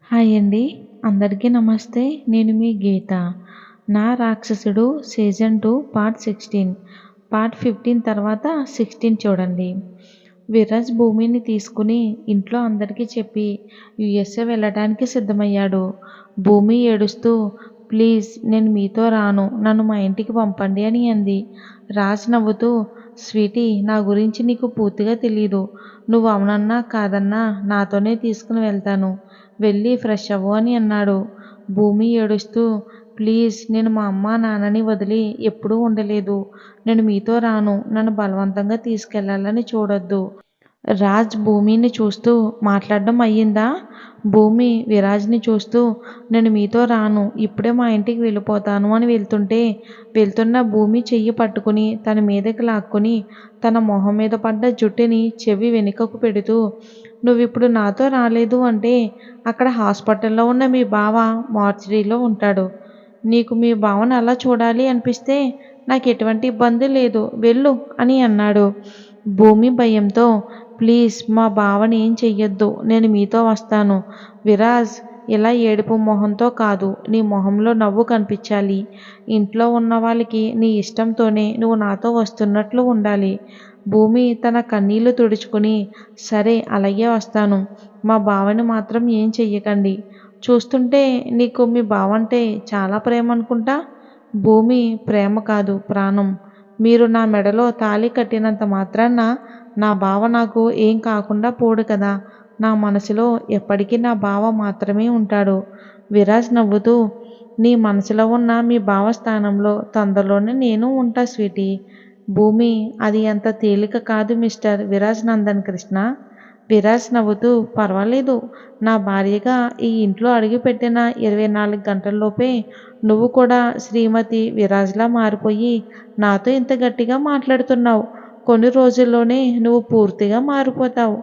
Hi అండి. అందరికీ నమస్తే. నేను మీ గీత. 'నా రాక్షసుడు' సీజన్ 2 పార్ట్ 16. పార్ట్ 15 తర్వాత 16 చూడండి. విరాజ్ భూమిని తీసుకుని ఇంట్లో అందరికీ చెప్పి యూఎస్ఏ వెళ్ళడానికి సిద్ధమయ్యాడు. భూమి ఏడుస్తూ ప్లీజ్ నేను మీతో రాను, నన్ను మా ఇంటికి పంపండి అని అంది. రాజ్ నవ్వుతూ స్వీటీ, నా గురించి నీకు పూర్తిగా తెలీదు. నువ్వు అవునన్నా కాదన్నా నాతోనే తీసుకుని వెళ్తాను. వెళ్ళి ఫ్రెష్ అవ్వు అని అన్నాడు. భూమి ఏడుస్తూ ప్లీజ్ నేను మా అమ్మ నాన్నని వదిలి ఎప్పుడూ ఉండలేదు. నేను మీతో రాను. నన్ను బలవంతంగా తీసుకెళ్లాలని చూడొద్దు. రాజ్ భూమిని చూస్తూ మాట్లాడడం అయ్యిందా? భూమి విరాజ్ని చూస్తూ నేను మీతో రాను, ఇప్పుడే మా ఇంటికి వెళ్ళిపోతాను అని వెళ్తున్న భూమి చెయ్యి పట్టుకుని తన మీదకి లాక్కుని తన మొహం మీద పడ్డ జుట్టుని చెవి వెనుకకు పెడుతూ నువ్విప్పుడు నాతో రాలేదు అంటే అక్కడ హాస్పిటల్లో ఉన్న మీ బావ మార్చురీలో ఉంటాడు. నీకు మీ బావను అలా చూడాలి అనిపిస్తే నాకు ఎటువంటి ఇబ్బంది లేదు, వెళ్ళు అని అన్నాడు. భూమి భయంతో ప్లీజ్ మా బావని ఏం చెయ్యొద్దు, నేను మీతో వస్తాను. విరాజ్, ఇలా ఏడుపు మొహంతో కాదు, నీ మొహంలో నవ్వు కనిపించాలి. ఇంట్లో ఉన్న వాళ్ళకి నీ ఇష్టంతోనే నువ్వు నాతో వస్తున్నట్లు ఉండాలి. భూమి తన కన్నీళ్లు తుడుచుకుని సరే అలాగే వస్తాను. మా బావని మాత్రం ఏం చెయ్యకండి. చూస్తుంటే నీకు మీ బావంటే చాలా ప్రేమ అనుకుంటా. భూమి, ప్రేమ కాదు ప్రాణం. మీరు నా మెడలో తాళి కట్టినంత మాత్రాన నా బావ నాకు ఏం కాకుండా పోడు కదా. నా మనసులో ఎప్పటికీ నా బావ మాత్రమే ఉంటాడు. విరాజ్ నవ్వుతూ నీ మనసులో ఉన్న మీ బావ స్థానంలో తొందరలోనే నేను ఉంటా స్వీటీ. భూమి, అది అంత తేలిక కాదు మిస్టర్ విరాజ్ నందన్ కృష్ణ. విరాజ్ నవ్వుతూ పర్వాలేదు, నా భార్యగా ఈ ఇంట్లో అడుగుపెట్టిన 24 గంటల్లోపే నువ్వు కూడా శ్రీమతి విరాజ్లా మారిపోయి నాతో ఇంత గట్టిగా మాట్లాడుతున్నావు. కొన్ని రోజుల్లోనే నువ్వు పూర్తిగా మారిపోతావు.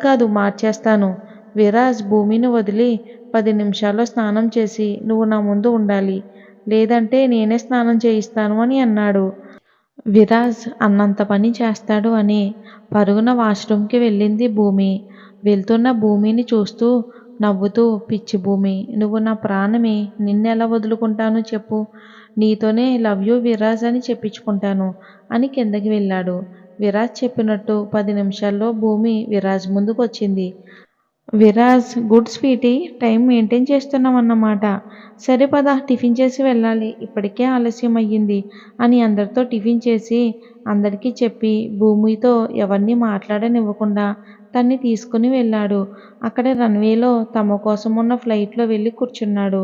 కాదు మార్చేస్తాను. విరాజ్ భూమిని వదిలి 10 నిమిషాల్లో స్నానం చేసి నువ్వు నా ముందు ఉండాలి, లేదంటే నేనే స్నానం చేయిస్తాను అని అన్నాడు. విరాజ్ అన్నంత పని చేస్తాడు అని పరుగున వాష్రూమ్కి వెళ్ళింది భూమి. వెళ్తున్న భూమిని చూస్తూ నవ్వుతూ పిచ్చి భూమి, నువ్వు నా ప్రాణమే, నిన్నెలా వదులుకుంటాను చెప్పు. నీతోనే లవ్ యూ విరాజ్ అని చెప్పించుకుంటాను అని కిందకి వెళ్ళాడు. విరాజ్ చెప్పినట్టు 10 నిమిషాల్లో భూమి విరాజ్ ముందుకు వచ్చింది. Viraj, good sweetie, time maintain చేస్తున్నామన్నమాట. సరే పద, టిఫిన్ చేసి వెళ్ళాలి, ఇప్పటికే ఆలస్యం అయ్యింది అని అందరితో టిఫిన్ చేసి అందరికీ చెప్పి భూమితో ఎవరిని మాట్లాడనివ్వకుండా తన్ని తీసుకుని వెళ్ళాడు. అక్కడ రన్వేలో తమ కోసం ఉన్న ఫ్లైట్లో వెళ్ళి కూర్చున్నాడు.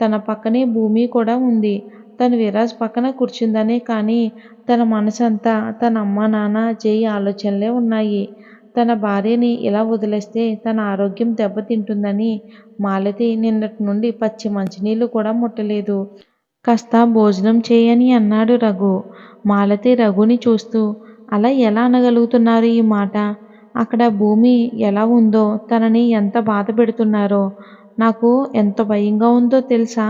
తన పక్కనే భూమి కూడా ఉంది. తను విరాజ్ పక్కన కూర్చుందనే కానీ తన మనసంతా తన అమ్మ నాన్న జై ఆలోచనలే ఉన్నాయి. తన భార్యని ఇలా వదిలేస్తే తన ఆరోగ్యం దెబ్బతింటుందని మాలతి నిన్నటి నుండి పచ్చి మంచినీళ్ళు కూడా ముట్టలేదు. కాస్త భోజనం చేయని అన్నాడు రఘు. మాలతి రఘుని చూస్తూ అలా ఎలా అనగలుగుతున్నారు ఈ మాట? అక్కడ భూమి ఎలా ఉందో, తనని ఎంత బాధ పెడుతున్నారో నాకు ఎంత భయంగా ఉందో తెలుసా?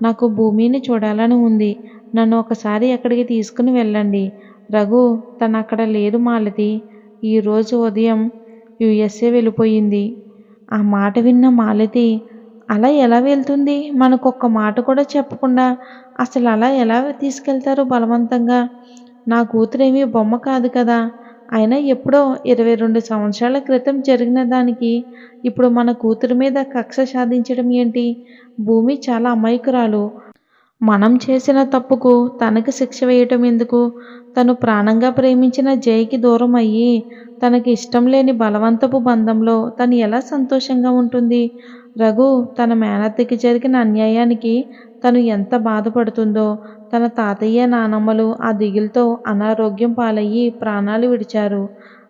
నాకు భూమిని చూడాలని ఉంది. నన్ను ఒకసారి అక్కడికి తీసుకుని వెళ్ళండి. రఘు, తను అక్కడ లేదు మాలతి. ఈరోజు ఉదయం యుఎస్ఏ వెళ్ళిపోయింది. ఆ మాట విన్న మాలతి అలా ఎలా వెళ్తుంది? మనకొక్క మాట కూడా చెప్పకుండా అసలు అలా ఎలా తీసుకెళ్తారు బలవంతంగా? నా కూతురేమీ బొమ్మ కాదు కదా. అయినా ఎప్పుడో 22 సంవత్సరాల క్రితం జరిగిన దానికి ఇప్పుడు మన కూతురు మీద కక్ష సాధించడం ఏంటి? భూమి చాలా అమాయకురాలు. మనం చేసిన తప్పుకు తనకి శిక్ష వేయటం ఎందుకు? తను ప్రాణంగా ప్రేమించిన జైకి దూరం అయ్యి తనకి ఇష్టం లేని బలవంతపు బంధంలో తను ఎలా సంతోషంగా ఉంటుంది? రఘు, తన మేనత్తకి జరిగిన అన్యాయానికి తను ఎంత బాధపడుతుందో, తన తాతయ్య నానమ్మలు ఆ దిగులుతో అనారోగ్యం పాలయ్యి ప్రాణాలు విడిచారు.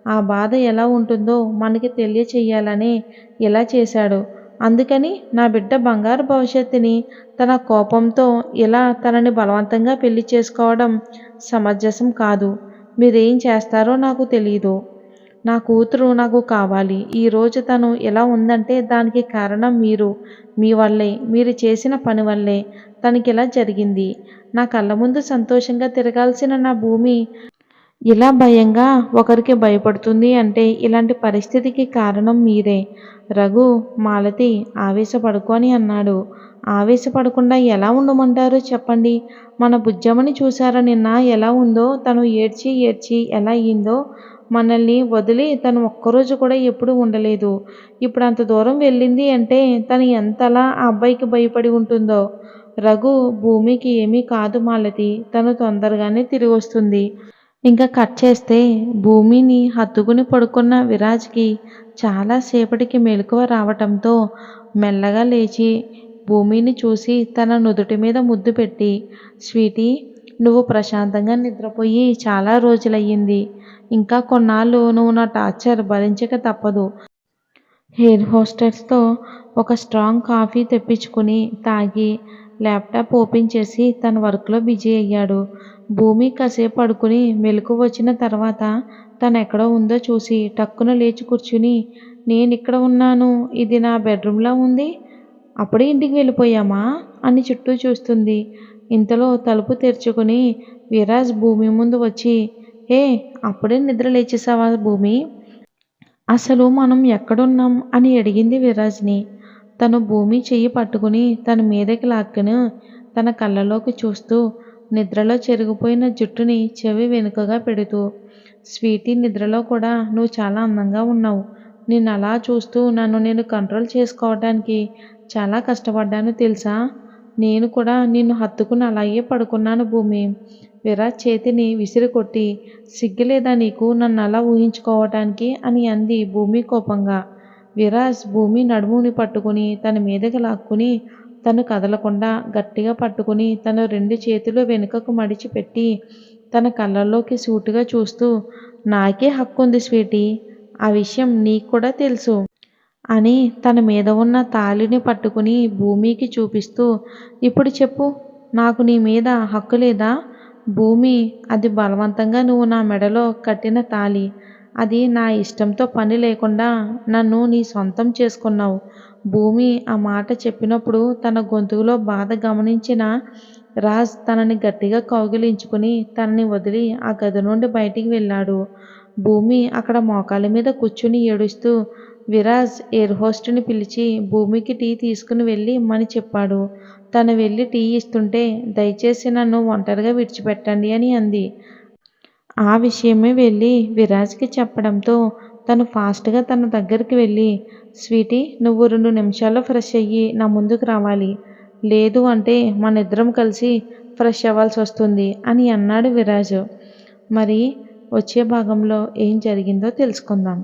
ఆ బాధ ఎలా ఉంటుందో మనకి తెలియచేయాలనే ఇలా చేశాడు. అందుకని నా బిడ్డ బంగారు భవిష్యత్తుని తన కోపంతో ఇలా తనని బలవంతంగా పెళ్లి చేసుకోవడం సమంజసం కాదు. మీరేం చేస్తారో నాకు తెలీదు. నా కూతురు నాకు కావాలి. ఈరోజు తను ఎలా ఉందంటే దానికి కారణం మీరు. మీ వల్లే, మీరు చేసిన పని వల్లే తనకి ఇలా జరిగింది. నా కళ్ళ ముందు సంతోషంగా తిరగాల్సిన నా భూమి ఇలా భయంగా ఒకరికి భయపడుతుంది అంటే ఇలాంటి పరిస్థితికి కారణం మీరే. రఘు, మాలతి ఆవేశపడకు అని అన్నాడు. ఆవేశపడకుండా ఎలా ఉండమంటారు చెప్పండి? మన బుజ్జమ్మని చూసారా నిన్న ఎలా ఉందో? తను ఏడ్చి ఏడ్చి ఎలా అయ్యిందో? మనల్ని వదిలి తను ఒక్కరోజు కూడా ఎప్పుడూ ఉండలేదు. ఇప్పుడు అంత దూరం వెళ్ళింది అంటే తను ఎంతలా ఆ అబ్బాయికి భయపడి ఉంటుందో. రఘు, భూమికి ఏమీ కాదు మాలతి. తను తొందరగానే తిరిగొస్తుంది. ఇంకా కట్ చేస్తే భూమిని హత్తుకుని పడుకున్న విరాజ్‌కి చాలా సేపటికి మెలకువ రావటంతో మెల్లగా లేచి భూమిని చూసి తన నుదుటి మీద ముద్దు పెట్టి, స్వీటీ, నువ్వు ప్రశాంతంగా నిద్రపోయి చాలా రోజులయ్యింది. ఇంకా కొన్నాళ్ళు నువ్వు నా టార్చర్ భరించక తప్పదు. ఎయిర్ హోస్టెస్‌తో ఒక స్ట్రాంగ్ కాఫీ తెప్పించుకుని తాగి ల్యాప్‌టాప్ ఓపెన్ చేసి తన వర్క్‌లో బిజీ అయ్యాడు. భూమి కాసేపు పడుకుని మెలకువ వచ్చిన తర్వాత తనెక్కడ ఉందో చూసి టక్కున లేచి కూర్చుని, నేనిక్కడ ఉన్నాను. ఇది నా బెడ్‌రూమ్‌లా ఉంది. అప్పుడే ఇంటికి వెళ్ళిపోయామా? అని చుట్టూ చూస్తుంది. ఇంతలో తలుపు తెరుచుకుని విరాజ్ భూమి ముందు వచ్చి, హే, అప్పుడే నిద్ర లేచేశావా భూమి? అసలు మనం ఎక్కడున్నాం అని అడిగింది విరాజ్‌ని. తను భూమి చెయ్యి పట్టుకుని తన మీదకి లాక్కుని తన కళ్ళలోకి చూస్తూ నిద్రలో చెరిగిపోయిన జుట్టుని చెవి వెనుకగా పెడుతూ, స్వీటీ, నిద్రలో కూడా నువ్వు చాలా అందంగా ఉన్నావు. నిన్నలా చూస్తూ నన్ను నేను కంట్రోల్ చేసుకోవడానికి చాలా కష్టపడ్డాను తెలుసా? నేను కూడా నిన్ను హత్తుకుని అలాగే పడుకున్నాను భూమి. విరాజ్ చేతిని విసిరికొట్టి, సిగ్గులేదా నీకు నన్నలా ఊహించుకోవటానికి అని అంది భూమి కోపంగా. విరాజ్ భూమి నడుముని పట్టుకుని తన మీదకి లాక్కుని తను కదలకుండా గట్టిగా పట్టుకుని తన 2 చేతులు వెనుకకు మడిచిపెట్టి తన కళ్ళల్లోకి సూటిగా చూస్తూ, నాకే హక్కుంది స్వీటీ. ఆ విషయం నీకు కూడా తెలుసు అని తన మీద ఉన్న తాళిని పట్టుకుని భూమికి చూపిస్తూ, ఇప్పుడు చెప్పు, నాకు నీ మీద హక్కు లేదా? భూమి, అది బలవంతంగా నువ్వు నా మెడలో కట్టిన తాళి. అది నా ఇష్టంతో పని లేకుండా నన్ను నీ సొంతం చేసుకున్నావు. భూమి ఆ మాట చెప్పినప్పుడు తన గొంతులో బాధ గమనించిన రాజ్ తనని గట్టిగా కౌగిలించుకుని తనని వదిలి ఆ గది నుండి బయటికి వెళ్ళాడు. భూమి అక్కడ మోకాళ్ళ మీద కూర్చుని ఏడుస్తూ విరాజ్ ఎయిర్ హోస్ట్ని పిలిచి భూమికి టీ తీసుకుని వెళ్ళి ఇమ్మని చెప్పాడు. తను వెళ్ళి టీ ఇస్తుంటే, దయచేసి నన్ను ఒంటరిగా విడిచిపెట్టండి అని అంది. ఆ విషయమే వెళ్ళి విరాజ్‌కి చెప్పడంతో తను ఫాస్ట్‌గా తన దగ్గరికి వెళ్ళి, స్వీటీ, నువ్వు 2 నిమిషాల్లో ఫ్రెష్ అయ్యి నా ముందుకు రావాలి. లేదు అంటే మనిద్దరం కలిసి ఫ్రెష్ అవ్వాల్సొస్తుంది అని అన్నాడు విరాజ్. మరి వచ్చే భాగంలో ఏం జరిగిందో తెలుసుకుందాం.